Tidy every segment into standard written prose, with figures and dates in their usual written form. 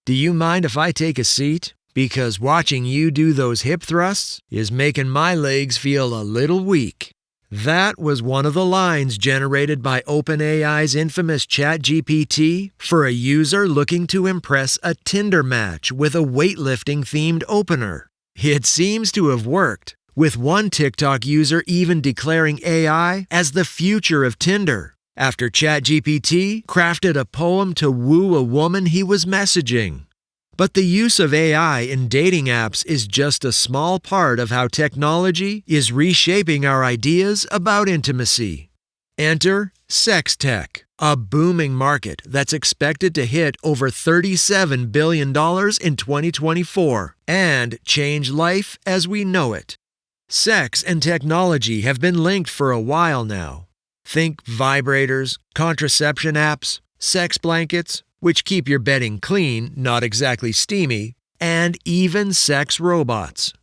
Do you mind if I take a seat? Because watching you do those hip thrusts is making my legs feel a little weak. That was one of the lines generated by OpenAI's infamous ChatGPT for a user looking to impress a Tinder match with a weightlifting-themed opener. It seems to have worked, with one TikTok user even declaring AI as the future of Tinder, after ChatGPT crafted a poem to woo a woman he was messaging. But the use of AI in dating apps is just a small part of how technology is reshaping our ideas about intimacy. Enter sex tech, a booming market that's expected to hit over $37 billion in 2024 and change life as we know it. Sex and technology have been linked for a while now. Think vibrators, contraception apps, sex blankets, which keep your bedding clean, not exactly steamy, and even sex robots.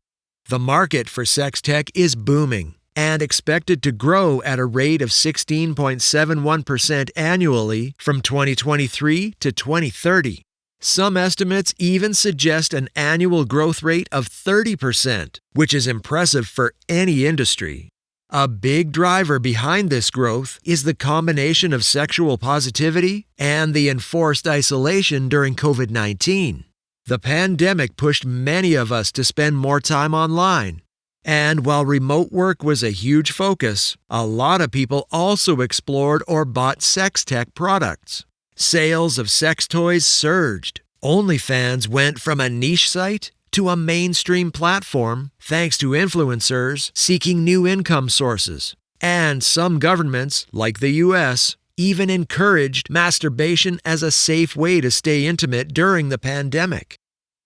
The market for sex tech is booming and expected to grow at a rate of 16.71% annually from 2023 to 2030. Some estimates even suggest an annual growth rate of 30%, which is impressive for any industry. A big driver behind this growth is the combination of sexual positivity and the enforced isolation during COVID-19. The pandemic pushed many of us to spend more time online. And while remote work was a huge focus, a lot of people also explored or bought sex tech products. Sales of sex toys surged. OnlyFans went from a niche site to a mainstream platform thanks to influencers seeking new income sources. And some governments, like the US, even encouraged masturbation as a safe way to stay intimate during the pandemic.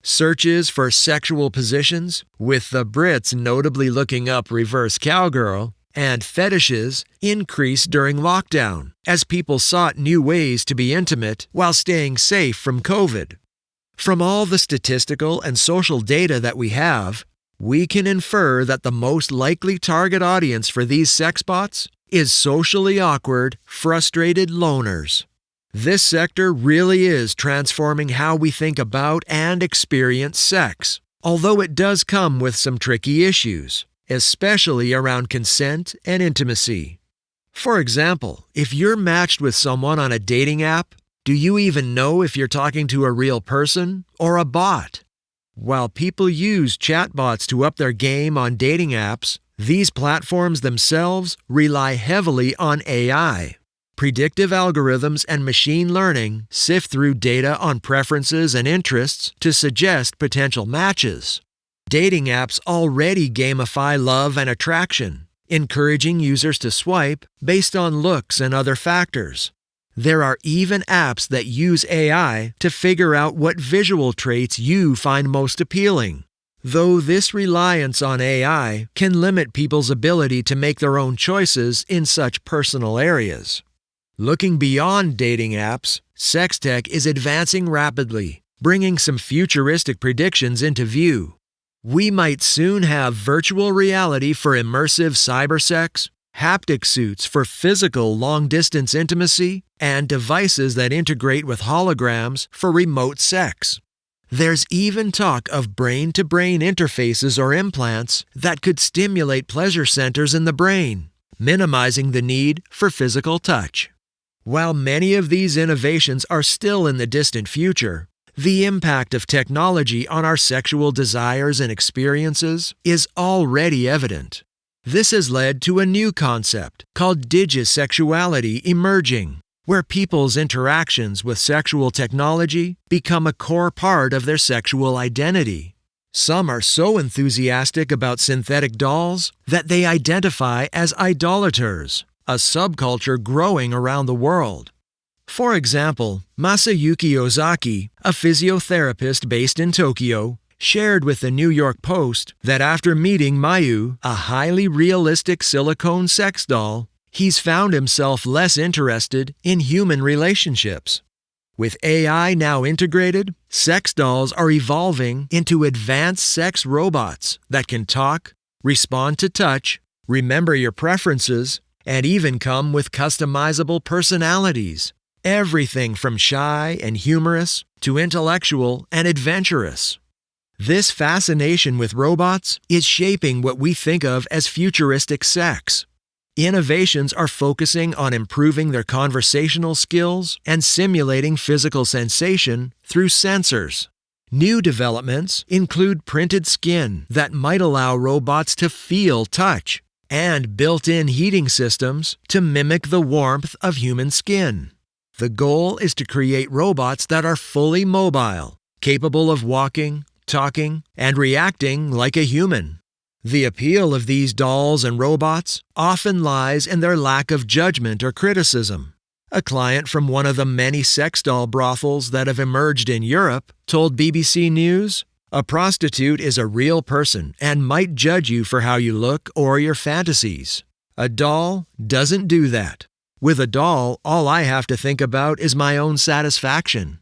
Searches for sexual positions, with the Brits notably looking up reverse cowgirl, and fetishes increased during lockdown as people sought new ways to be intimate while staying safe from COVID. From all the statistical and social data that we have, we can infer that the most likely target audience for these sexbots is socially awkward, frustrated loners. This sector really is transforming how we think about and experience sex, although it does come with some tricky issues, especially around consent and intimacy. For example, if you're matched with someone on a dating app, do you even know if you're talking to a real person or a bot? While people use chatbots to up their game on dating apps, these platforms themselves rely heavily on AI. Predictive algorithms and machine learning sift through data on preferences and interests to suggest potential matches. Dating apps already gamify love and attraction, encouraging users to swipe based on looks and other factors. There are even apps that use AI to figure out what visual traits you find most appealing, though this reliance on AI can limit people's ability to make their own choices in such personal areas. Looking beyond dating apps, sex tech is advancing rapidly, bringing some futuristic predictions into view. We might soon have virtual reality for immersive cybersex, haptic suits for physical long-distance intimacy, and devices that integrate with holograms for remote sex. There's even talk of brain-to-brain interfaces or implants that could stimulate pleasure centers in the brain, minimizing the need for physical touch. While many of these innovations are still in the distant future, the impact of technology on our sexual desires and experiences is already evident. This has led to a new concept called digisexuality emerging, where people's interactions with sexual technology become a core part of their sexual identity. Some are so enthusiastic about synthetic dolls that they identify as idolaters, a subculture growing around the world. For example, Masayuki Ozaki, a physiotherapist based in Tokyo, shared with the New York Post that after meeting Mayu, a highly realistic silicone sex doll, he's found himself less interested in human relationships. With AI now integrated, sex dolls are evolving into advanced sex robots that can talk, respond to touch, remember your preferences, and even come with customizable personalities. everything from shy and humorous to intellectual and adventurous. This fascination with robots is shaping what we think of as futuristic sex. Innovations are focusing on improving their conversational skills and simulating physical sensation through sensors. New developments include printed skin that might allow robots to feel touch, and built-in heating systems to mimic the warmth of human skin. The goal is to create robots that are fully mobile, capable of walking, talking, and reacting like a human. The appeal of these dolls and robots often lies in their lack of judgment or criticism. A client from one of the many sex doll brothels that have emerged in Europe told BBC News, "A prostitute is a real person and might judge you for how you look or your fantasies. A doll doesn't do that. With a doll, all I have to think about is my own satisfaction."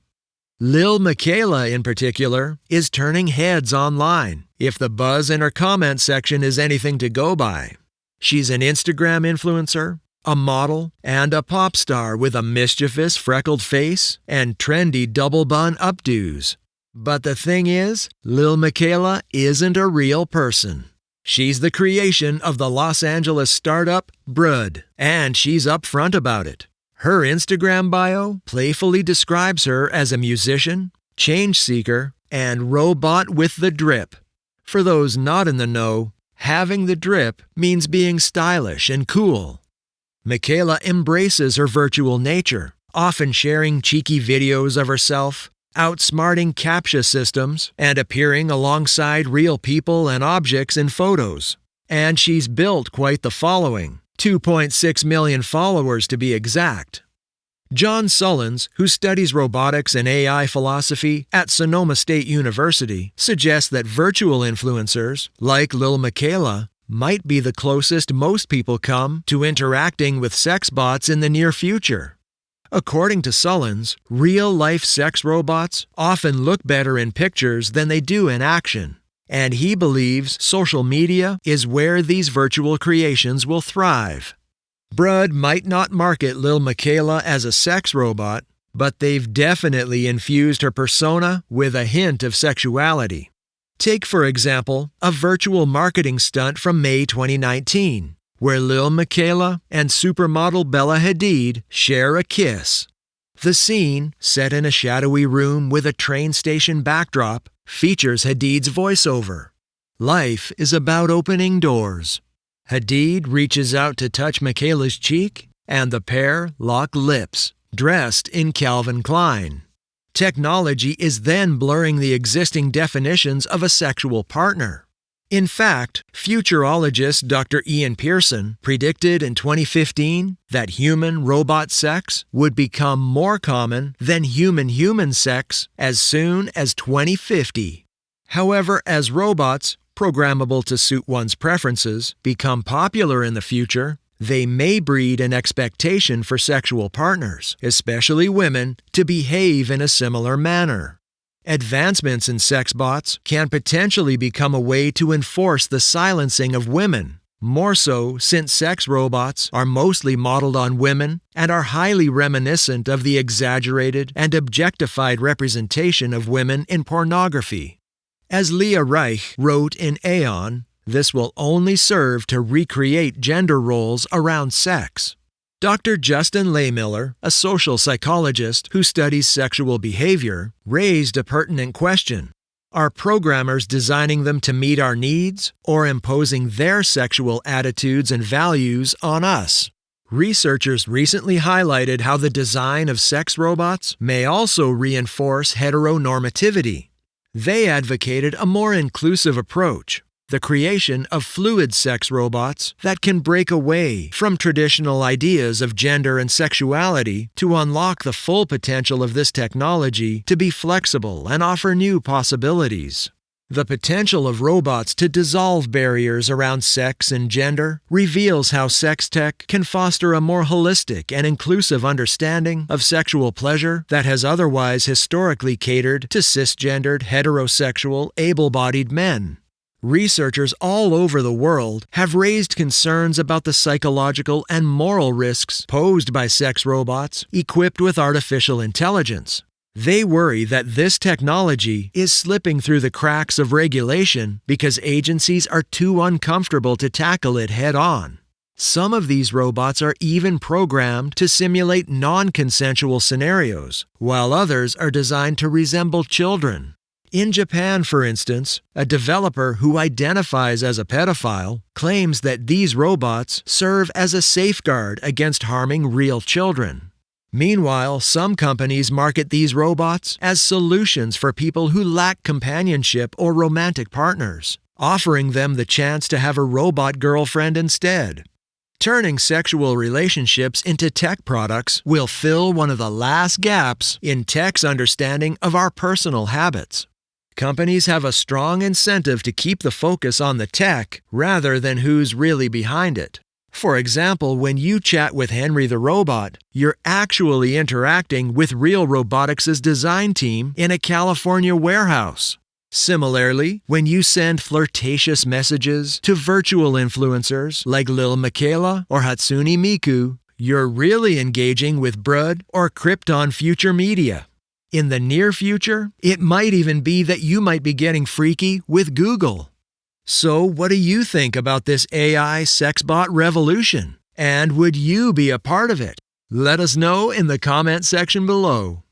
Lil Michaela, in particular, is turning heads online, if the buzz in her comment section is anything to go by. She's an Instagram influencer, a model, and a pop star with a mischievous freckled face and trendy double bun updos. But the thing is, Lil Michaela isn't a real person. She's the creation of the Los Angeles startup Brud, and she's upfront about it. Her Instagram bio playfully describes her as a musician, change seeker, and robot with the drip. For those not in the know, having the drip means being stylish and cool. Michaela embraces her virtual nature, often sharing cheeky videos of herself, outsmarting CAPTCHA systems, and appearing alongside real people and objects in photos. And she's built quite the following, 2.6 million followers to be exact. John Sullins, who studies robotics and AI philosophy at Sonoma State University, suggests that virtual influencers, like Lil Michaela, might be the closest most people come to interacting with sex bots in the near future. According to Sullins, real-life sex robots often look better in pictures than they do in action, and he believes social media is where these virtual creations will thrive. Brud might not market Lil Michaela as a sex robot, but they've definitely infused her persona with a hint of sexuality. Take, for example, a virtual marketing stunt from May 2019, where Lil Michaela and supermodel Bella Hadid share a kiss. The scene, set in a shadowy room with a train station backdrop, features Hadid's voiceover. Life is about opening doors. Hadid reaches out to touch Michaela's cheek, and the pair lock lips, dressed in Calvin Klein. Technology is then blurring the existing definitions of a sexual partner. In fact, futurologist Dr. Ian Pearson predicted in 2015 that human-robot sex would become more common than human-human sex as soon as 2050. However, as robots, programmable to suit one's preferences, become popular in the future, they may breed an expectation for sexual partners, especially women, to behave in a similar manner. Advancements in sex bots can potentially become a way to enforce the silencing of women, more so since sex robots are mostly modeled on women and are highly reminiscent of the exaggerated and objectified representation of women in pornography. As Leah Reich wrote in Aeon, this will only serve to recreate gender roles around sex. Dr. Justin Lehmiller, a social psychologist who studies sexual behavior, raised a pertinent question. Are programmers designing them to meet our needs or imposing their sexual attitudes and values on us? Researchers recently highlighted how the design of sex robots may also reinforce heteronormativity. They advocated a more inclusive approach, the creation of fluid sex robots that can break away from traditional ideas of gender and sexuality to unlock the full potential of this technology to be flexible and offer new possibilities. The potential of robots to dissolve barriers around sex and gender reveals how sex tech can foster a more holistic and inclusive understanding of sexual pleasure that has otherwise historically catered to cisgendered, heterosexual, able-bodied men. Researchers all over the world have raised concerns about the psychological and moral risks posed by sex robots equipped with artificial intelligence. They worry that this technology is slipping through the cracks of regulation because agencies are too uncomfortable to tackle it head-on. Some of these robots are even programmed to simulate non-consensual scenarios, while others are designed to resemble children. In Japan, for instance, a developer who identifies as a pedophile claims that these robots serve as a safeguard against harming real children. Meanwhile, some companies market these robots as solutions for people who lack companionship or romantic partners, offering them the chance to have a robot girlfriend instead. Turning sexual relationships into tech products will fill one of the last gaps in tech's understanding of our personal habits. Companies have a strong incentive to keep the focus on the tech rather than who's really behind it. For example, when you chat with Henry the robot, you're actually interacting with real robotics' design team in a California warehouse. Similarly, when you send flirtatious messages to virtual influencers like Lil Miquela or Hatsune Miku, you're really engaging with Brud or Krypton Future Media. In the near future, it might even be that you might be getting freaky with Google. So, what do you think about this AI Sexbot revolution? And would you be a part of it? Let us know in the comment section below.